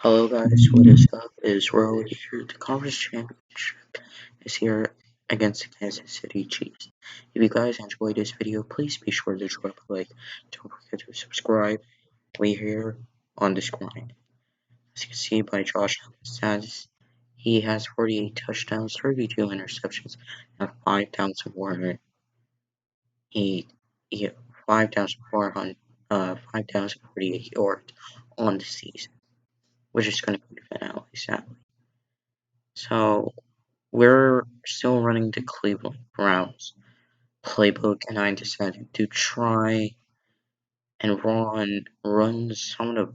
Hello guys, what is up? Is Ro here. The conference championship is here against the Kansas City Chiefs. If you guys enjoyed this video, please be sure to drop a like. Don't forget to subscribe. We here on this grind. As you can see by Josh Allen's stats, he has 48 touchdowns, 32 interceptions, and 5,400. He 5,400, 5,048 yards on the season, which is going to be the finale, sadly. So we're still running the Cleveland Browns playbook, and I decided to try and run some of the.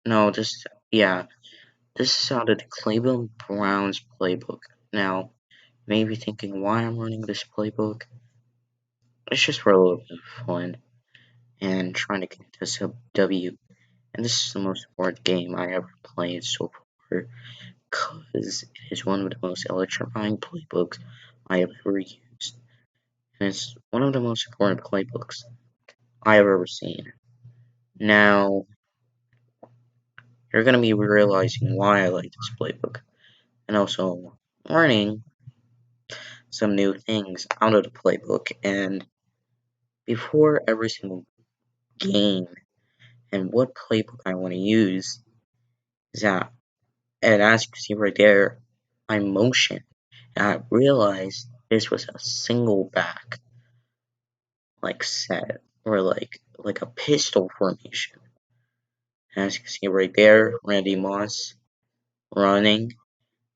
No, this is out of the Cleveland Browns playbook. Now, maybe thinking why I'm running this playbook. It's just for a little bit of fun and trying to get this a W. And this is the most important game I ever played so far, because it is one of the most electrifying playbooks I have ever used. And it's one of the most important playbooks I have ever seen. Now, you're going to be realizing why I like this playbook, and also learning some new things out of the playbook. And before every single game, and what playbook I want to use is that, and as you can see right there, I motion, and I realized this was a single back, like set, or like a pistol formation. As you can see right there, Randy Moss running,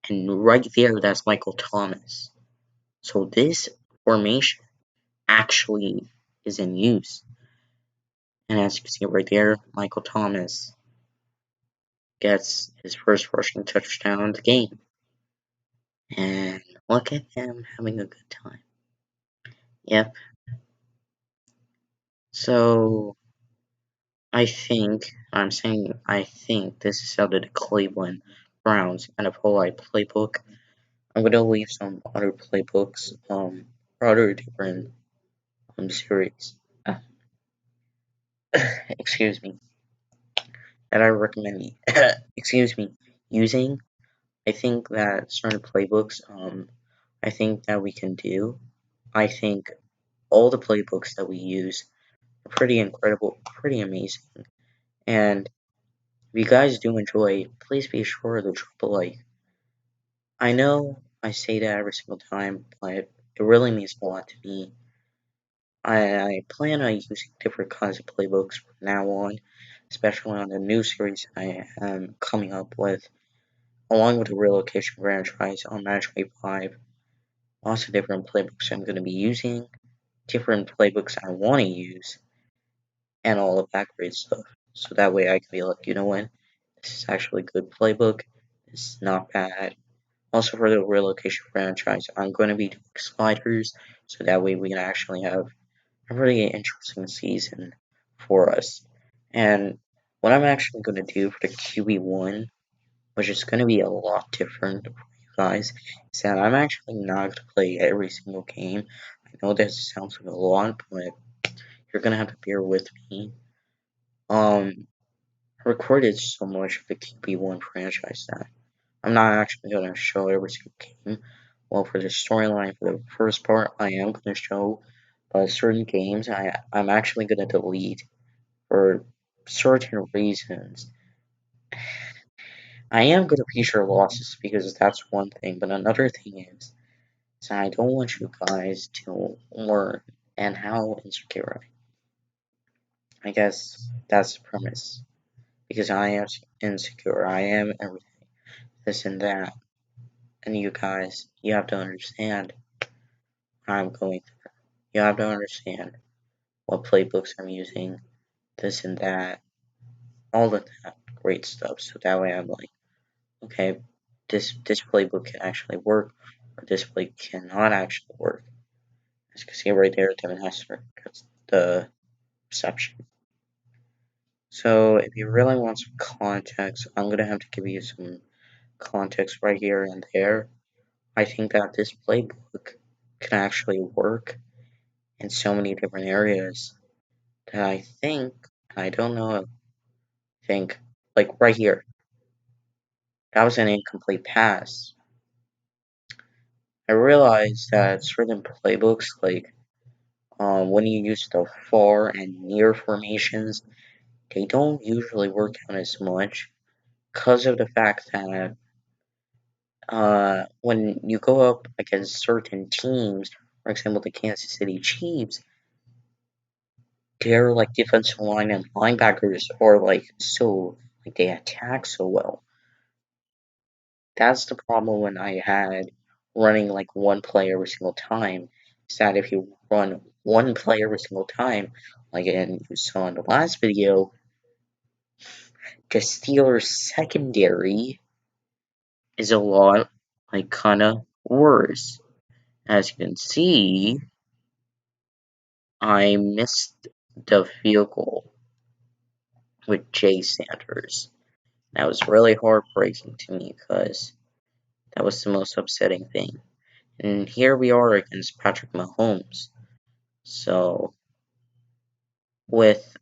and right there, that's Michael Thomas. So this formation actually is in use. And as you can see right there, Michael Thomas gets his first rushing touchdown of the game. And look at him having a good time. Yep. So I think this is out of the Cleveland Browns NFL playbook. I'm gonna leave some other playbooks, or other different series. Excuse me. That I recommend. Excuse me. Using. I think that certain playbooks. I think that we can do. I think all the playbooks that we use are pretty incredible, pretty amazing. And if you guys do enjoy, please be sure to drop a like. I know I say that every single time, but it really means a lot to me. I plan on using different kinds of playbooks from now on, especially on the new series I am coming up with, along with the relocation franchise on Matchway 5. Lots of different playbooks I'm going to be using, different playbooks I want to use, and all of that great stuff. So that way I can be like, you know what, this is actually a good playbook, this is not bad. Also for the relocation franchise, I'm going to be doing sliders, so that way we can actually have a really interesting season for us. And what I'm actually going to do for the QB1, which is going to be a lot different for you guys, is that I'm actually not going to play every single game. I know that sounds like a lot, but you're going to have to bear with me. I recorded so much of the QB1 franchise that I'm not actually going to show every single game. Well, for the storyline, for the first part, I am going to show, but certain games I'm actually going to delete for certain reasons. I am going to feature losses because that's one thing, but another thing is I don't want you guys to learn and how insecure I guess that's the premise. Because I am insecure, I am everything, this and that. And you guys, you have to understand what I'm going through. You have to understand what playbooks I'm using, this and that, all of that great stuff. So that way I'm like, okay, this playbook can actually work, or this play cannot actually work. As you can see right there, Devin Hester gets the reception. So if you really want some context, I'm gonna have to give you some context right here and there. I think that this playbook can actually work in so many different areas that I think, I don't know, like right here. That was an incomplete pass. I realized that certain playbooks, like when you use the far and near formations, they don't usually work out as much because of the fact that when you go up against certain teams, for example, the Kansas City Chiefs, their like defensive line and linebackers are like so like they attack so well. That's the problem when I had running like one play every single time. Is that if you run one play every single time, like and you saw in the last video, the Steelers secondary is a lot like kinda worse. As you can see, I missed the field goal with Jay Sanders. That was really heartbreaking to me because that was the most upsetting thing. And here we are against Patrick Mahomes. So with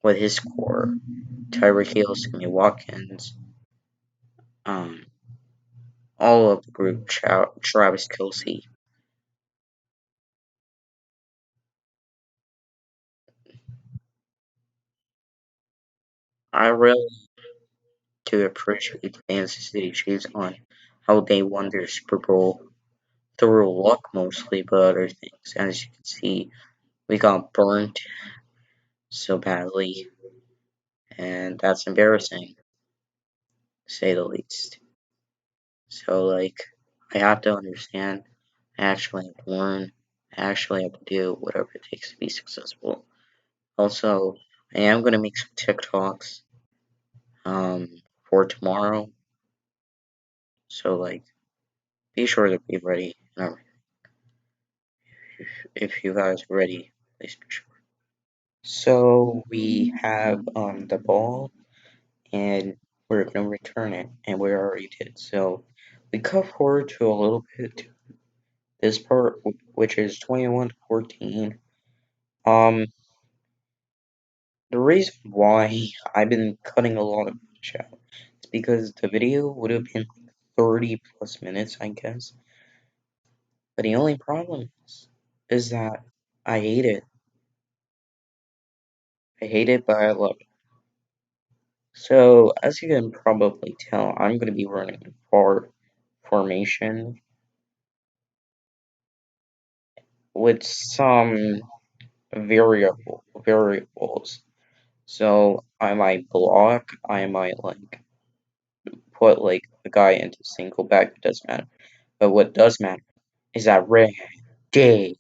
with his core, Tyreek Hill, Sammy Watkins, um all of the group, Travis Kelsey. I really do appreciate the Kansas City Chiefs on how they won their Super Bowl through luck mostly, but other things. As you can see, we got burnt so badly, and that's embarrassing, to say the least. So, like, I have to understand, I actually have to learn, I actually have to do whatever it takes to be successful. Also, I am going to make some TikToks for tomorrow, so, like, be sure to be ready. If you guys are ready, please be sure. So, we have the ball, and we're going to return it, and we already did. So, we cut forward to a little bit this part, which is 21-14. Um, the reason why I've been cutting a lot of footage out is because the video would have been 30 plus minutes, I guess. But the only problem is that I hate it. I hate it, but I love it. So, as you can probably tell, I'm going to be running for formation with some variables. So I might block, I might like put like the guy into single back, it doesn't matter. But what does matter is that J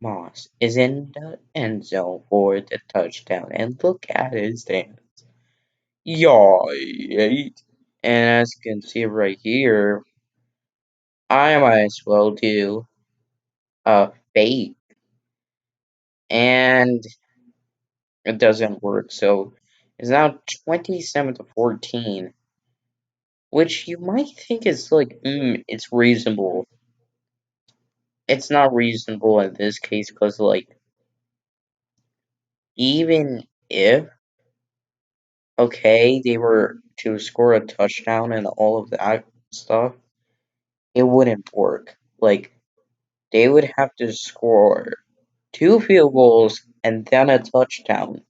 Moss is in the end zone for the touchdown. And look at his dance. Yay! And as you can see right here, I might as well do a fake. And it doesn't work. So it's now 27-14. Which you might think is like, it's reasonable. It's not reasonable in this case because, like, even if, okay, they were to score a touchdown and all of that stuff, it wouldn't work. Like, they would have to score 2 field goals and then a touchdown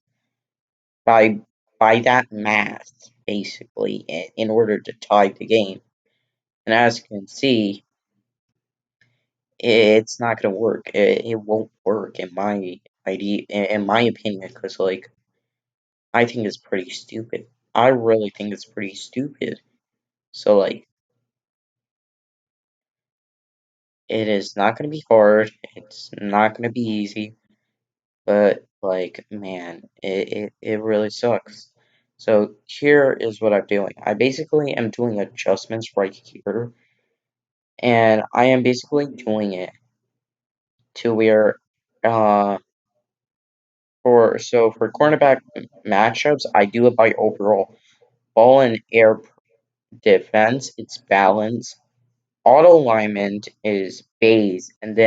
by that math, basically, in order to tie the game. And as you can see, it's not gonna work. It won't work in my idea, in my opinion, because like I think it's pretty stupid. I really think it's pretty stupid. So like, it is not gonna be hard. It's not gonna be easy. But like, man, it really sucks. So here is what I'm doing. I basically am doing adjustments right here, and I am basically doing it to where uh for cornerback matchups, I do it by overall. Ball and air defense, it's balance. Auto alignment is base, and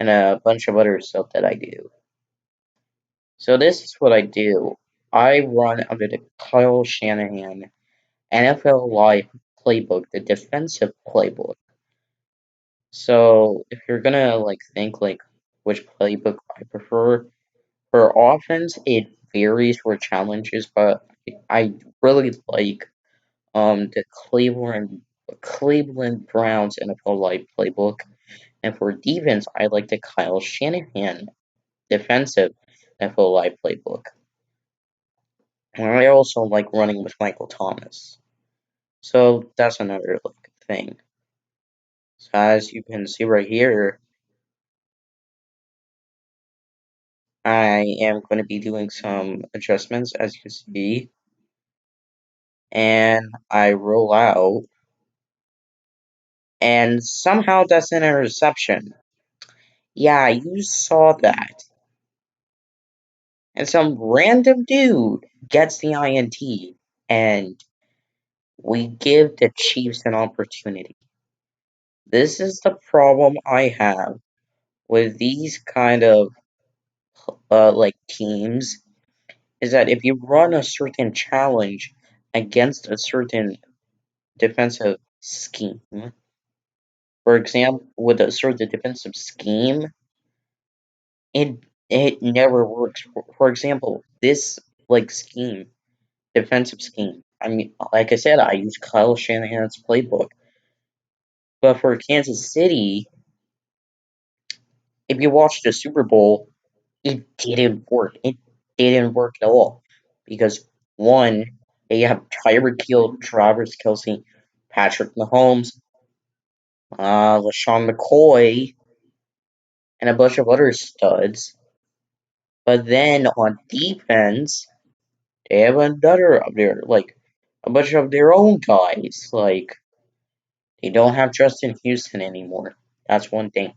a bunch of other stuff that I do. So this is what I do. I run under the Kyle Shanahan NFL Live playbook, the defensive playbook. So if you're gonna think which playbook I prefer for offense, it varies for challenges, but I really like the Cleveland Browns NFL Live playbook, and for defense, I like the Kyle Shanahan defensive NFL Live playbook. And I also like running with Michael Thomas. So that's another thing. So as you can see right here, I am going to be doing some adjustments, as you can see, and I roll out, and somehow that's an interception. Yeah, you saw that. And some random dude gets the INT, and we give the Chiefs an opportunity. This is the problem I have with these kind of teams, is that if you run a certain challenge against a certain defensive scheme, for example, with a certain defensive scheme, it it never works. For example, this scheme, defensive scheme. I mean, like I said, I use Kyle Shanahan's playbook, but for Kansas City, if you watch the Super Bowl, it didn't work. It didn't work at all because one, they have Tyreek Hill, Travis Kelce, Patrick Mahomes, LaShawn McCoy, and a bunch of other studs. But then on defense, they have another of their a bunch of their own guys. They don't have Justin Houston anymore. That's one thing.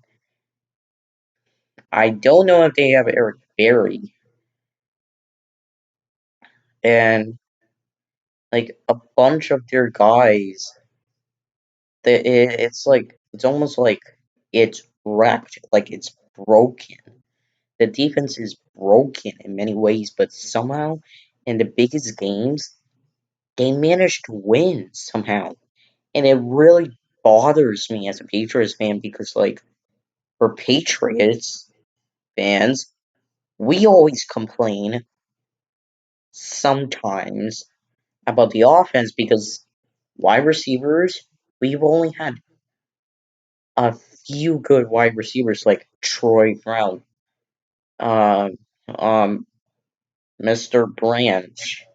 I don't know if they have Eric Berry and a bunch of their guys. It's almost like it's wrecked, like it's broken. The defense is broken in many ways, but somehow in the biggest games they managed to win somehow. And it really bothers me as a Patriots fan because for Patriots fans, we always complain sometimes about the offense because wide receivers, we've only had a few good wide receivers like Troy Brown, um, um, Mr. Branch.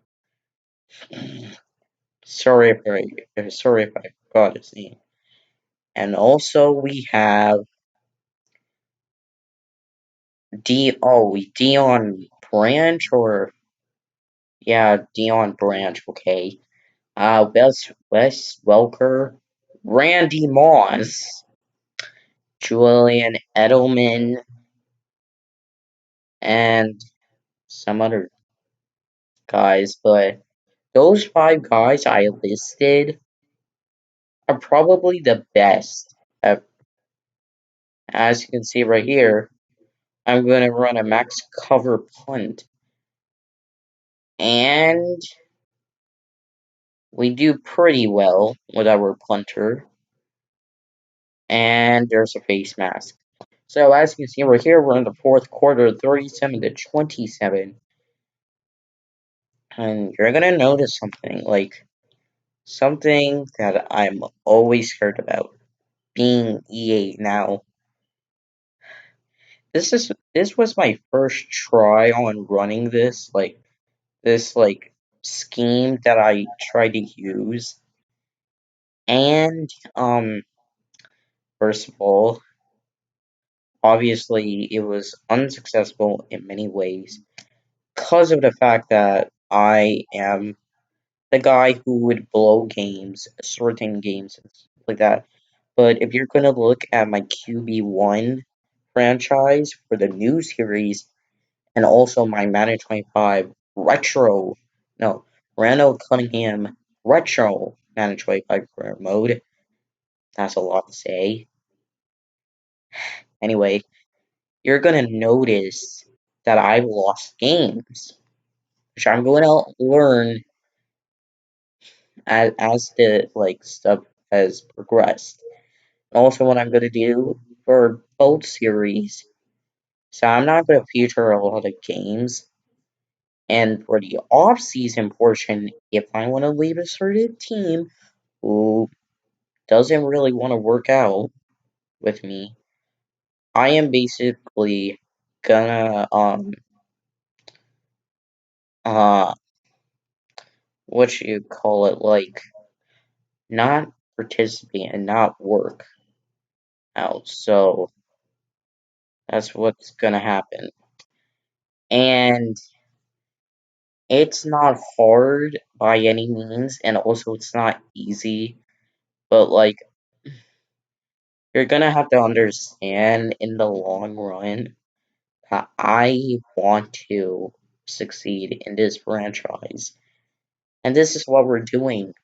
Sorry if I forgot his name. And also we have Dion Branch or Dion Branch. Okay. Wes Welker, Randy Moss, Julian Edelman, and some other guys, but those five guys I listed are probably the best. As you can see right here, I'm going to run a max cover punt. And we do pretty well with our punter. And there's a face mask. So as you can see right here, we're in the fourth quarter, 37-27. And you're going to notice something that I'm always scared about, being EA now. This was my first try on running this scheme that I tried to use. And first of all, obviously it was unsuccessful in many ways because of the fact that I am the guy who would blow games, certain games and stuff like that. But if you're gonna look at my QB1 franchise for the new series and also my Madden 25 retro, no, Randall Cunningham retro Madden 25 career mode, that's a lot to say. Anyway, you're gonna notice that I've lost games. which I'm going to learn as the stuff has progressed. Also, what I'm going to do for both series, so I'm not going to feature a lot of games. And for the off-season portion, if I want to leave a certain team who doesn't really want to work out with me, I am basically gonna uh what you call it, not participate and not work out. So that's what's gonna happen. And it's not hard by any means, and also it's not easy, but you're gonna have to understand in the long run that I want to succeed in this franchise. And this is what we're doing.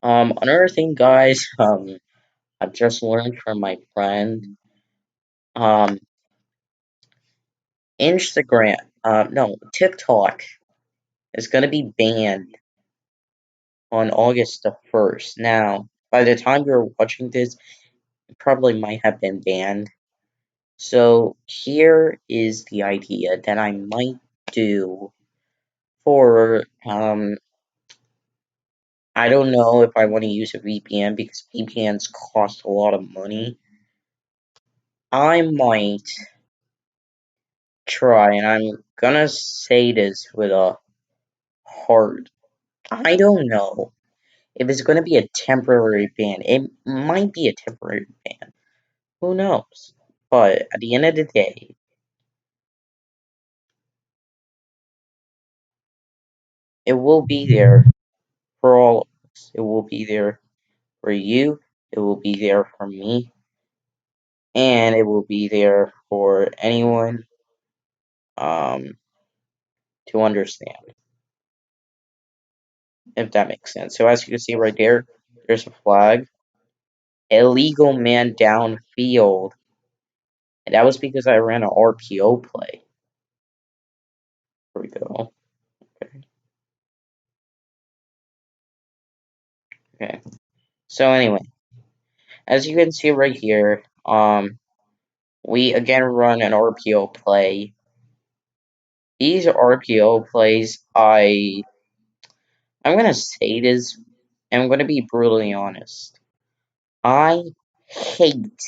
Another thing, guys, I've just learned from my friend, um, Instagram, no, TikTok is gonna be banned on August the 1st. Now, by the time you're watching this, it probably might have been banned. So, here is the idea that I might do for, I don't know if I want to use a VPN because VPNs cost a lot of money. I might try, and I'm gonna say this with a heart. I don't know if it's gonna be a temporary ban. It might be a temporary ban. Who knows? But at the end of the day, it will be there for all of us. It will be there for you. It will be there for me. And it will be there for anyone um, to understand, if that makes sense. So as you can see right there, there's a flag. Illegal man downfield. And that was because I ran an RPO play. Here we go. Okay. Okay. So anyway, as you can see right here, we again run an RPO play. These RPO plays, I'm gonna say this, and I'm gonna be brutally honest. I hate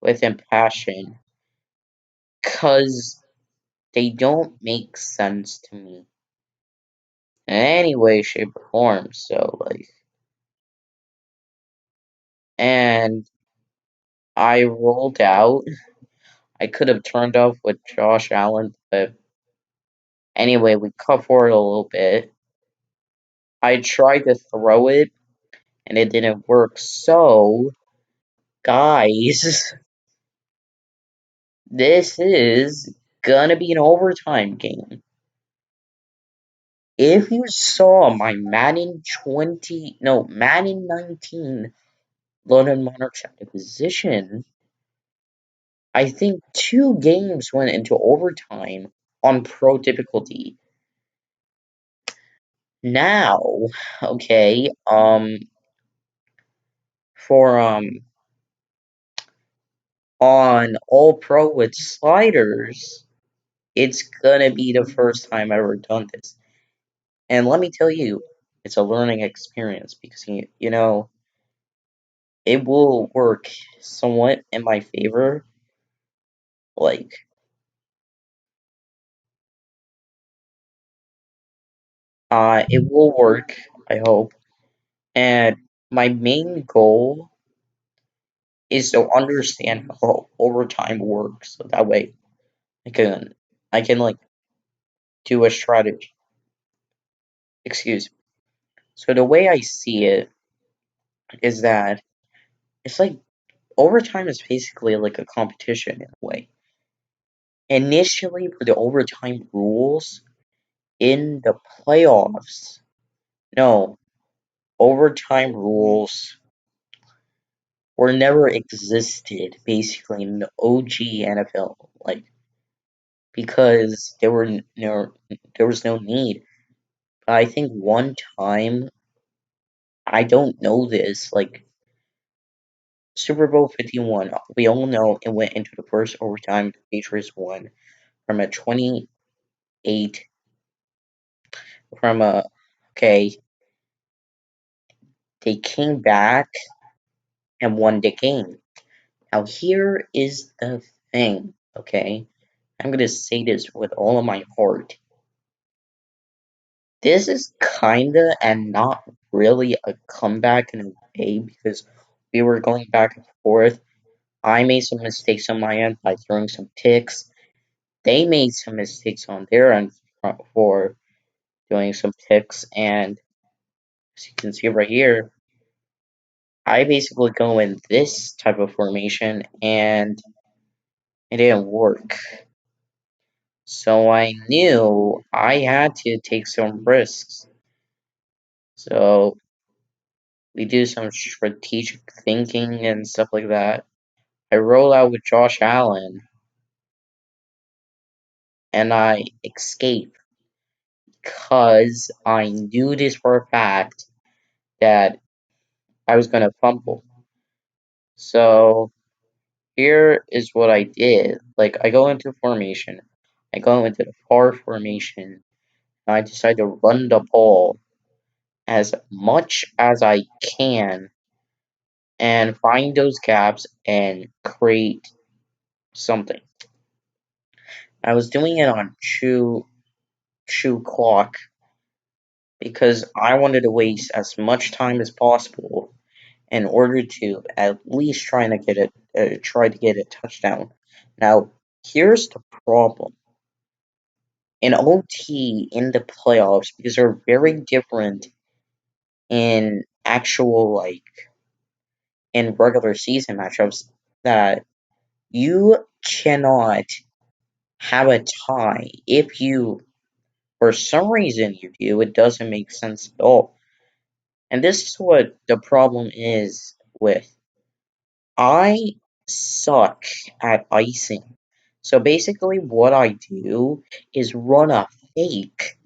with passion because they don't make sense to me in any way, shape, or form. So and I rolled out. I could have turned off with Josh Allen, but anyway, we cut forward a little bit. I tried to throw it, and it didn't work. So, guys, this is gonna be an overtime game. If you saw my Madden 19 London Monarchs acquisition, I think 2 games went into overtime on pro difficulty. Now, okay, for on all pro with sliders, it's gonna be the first time I've ever done this. And let me tell you, it's a learning experience because you know it will work somewhat in my favor. Like it will work, I hope. And my main goal is to understand how overtime works, so that way I can do a strategy. Excuse me. So the way I see it is that it's like overtime is basically like a competition in a way. Initially, for the overtime rules in the playoffs, no, overtime rules were never existed basically in the OG NFL, because there was no need. I think one time, I don't know this, like, Super Bowl 51, we all know it went into the first overtime. The Patriots won from a 28, from a, okay, they came back and won the game. Now, here is the thing, okay? I'm gonna say this with all of my heart. This is kinda and not really a comeback in a way because we were going back and forth. I made some mistakes on my end by throwing some picks. They made some mistakes on their end for doing some picks, and as you can see right here, I basically go in this type of formation, and it didn't work. So I knew I had to take some risks. So we do some strategic thinking and stuff like that. I roll out with Josh Allen, and I escape because I knew this for a fact that I was going to fumble. So here is what I did. Like, I go into formation, I go into the far formation, and I decide to run the ball as much as I can and find those gaps and create something. I was doing it on true clock because I wanted to waste as much time as possible in order to at least try to get a touchdown. Now, here's the problem. In OT, in the playoffs, because they're very different in actual, like, in regular season matchups, that you cannot have a tie. If you, for some reason, you do, it doesn't make sense at all. And this is what the problem is with. I suck at icing. So basically, what I do is run a fake.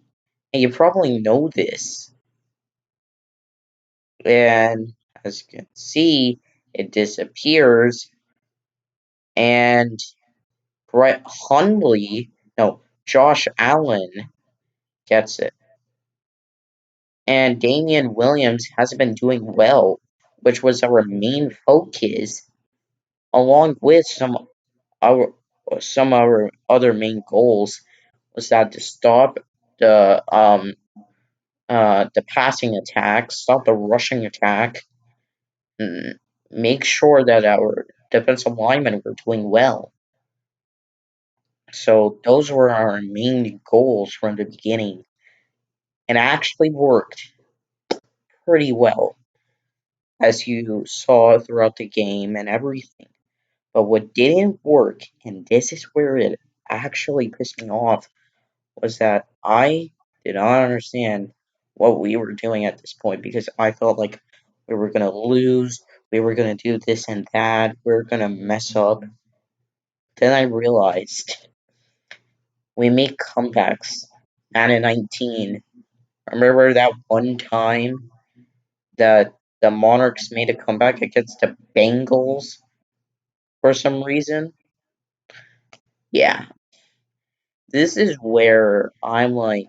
And you probably know this. And as you can see, it disappears. And Brett Hundley, no, Josh Allen gets it. And Damian Williams hasn't been doing well, which was our main focus, along with our some of our other main goals was that to stop the passing attack, stop the rushing attack, and make sure that our defensive linemen were doing well. So those were our main goals from the beginning, and actually worked pretty well, as you saw throughout the game and everything. But what didn't work, and this is where it actually pissed me off, was that I did not understand what we were doing at this point because I felt like we were going to lose, we were going to do this and that, we were going to mess up. Then I realized we make comebacks. Madden 19. Remember that one time that the Monarchs made a comeback against the Bengals for some reason? Yeah. This is where I'm like,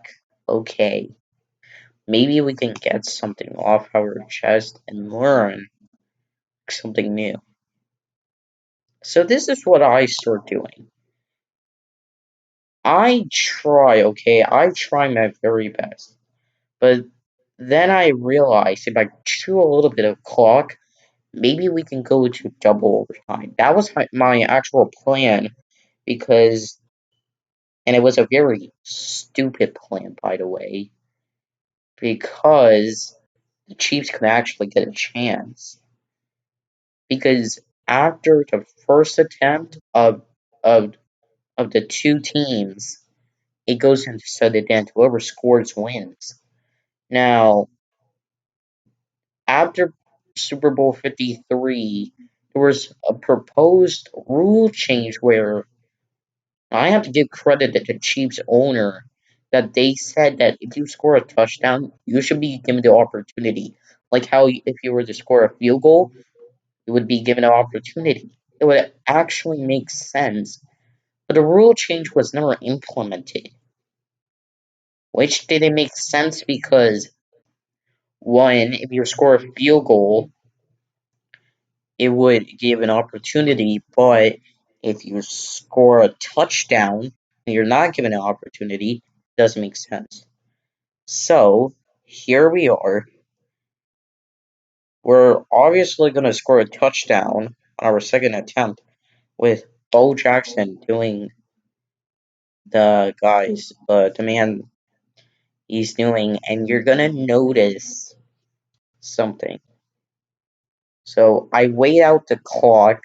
okay, maybe we can get something off our chest and learn something new. So this is what I start doing. I try my very best. But then I realized if I chew a little bit of clock, maybe we can go to double overtime. That was my actual plan because, and it was a very stupid plan, by the way, because the Chiefs could actually get a chance. Because after the first attempt of of the two teams, it goes into sudden death. Whoever scores wins. Now, after Super Bowl 53, there was a proposed rule change where I have to give credit to the Chiefs owner that they said that if you score a touchdown, you should be given the opportunity. Like how if you were to score a field goal, you would be given an opportunity. It would actually make sense. But the rule change was never implemented, which didn't make sense because, one, if you score a field goal, it would give an opportunity, but if you score a touchdown and you're not given an opportunity, it doesn't make sense. So, here we are. We're obviously going to score a touchdown on our second attempt with Bo Jackson doing the man he's doing, and you're going to notice something. So, I wait out the clock.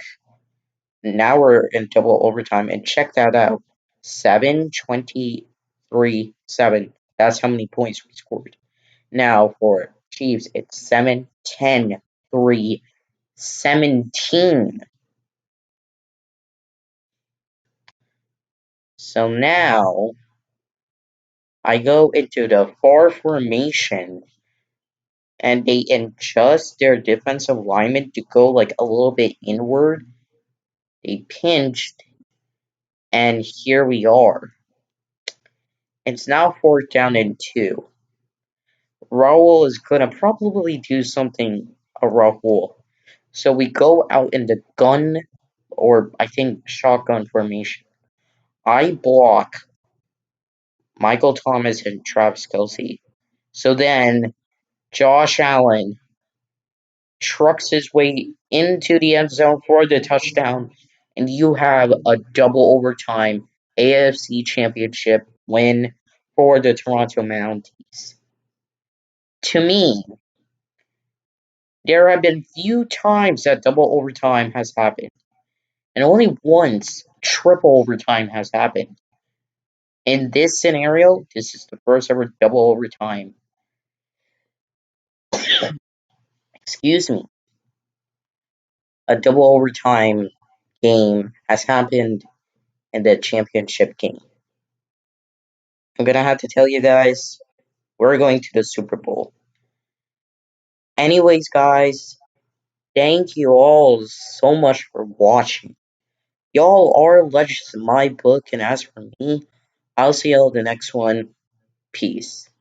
Now we're in double overtime, and check that out. 7-23-7. That's how many points we scored. Now for Chiefs, it's 7-10-3-17. So now I go into the far formation, and they adjust their defensive lineman to go like a little bit inward. They pinched, and here we are. It's now 4th down and 2. Raul is going to probably do something a Raul. So we go out in the gun, or I think shotgun formation. I block Michael Thomas and Travis Kelce. So then Josh Allen trucks his way into the end zone for the touchdown, and you have a double overtime AFC Championship win for the Toronto Mounties. To me, there have been few times that double overtime has happened, and only once triple overtime has happened. In this scenario, this is the first ever double overtime. Excuse me. A double overtime game has happened in the championship game. I'm gonna have to tell you guys, we're going to the Super Bowl. Anyways, guys, thank you all so much for watching. Y'all are legends in my book, and as for me, I'll see y'all in the next one. Peace.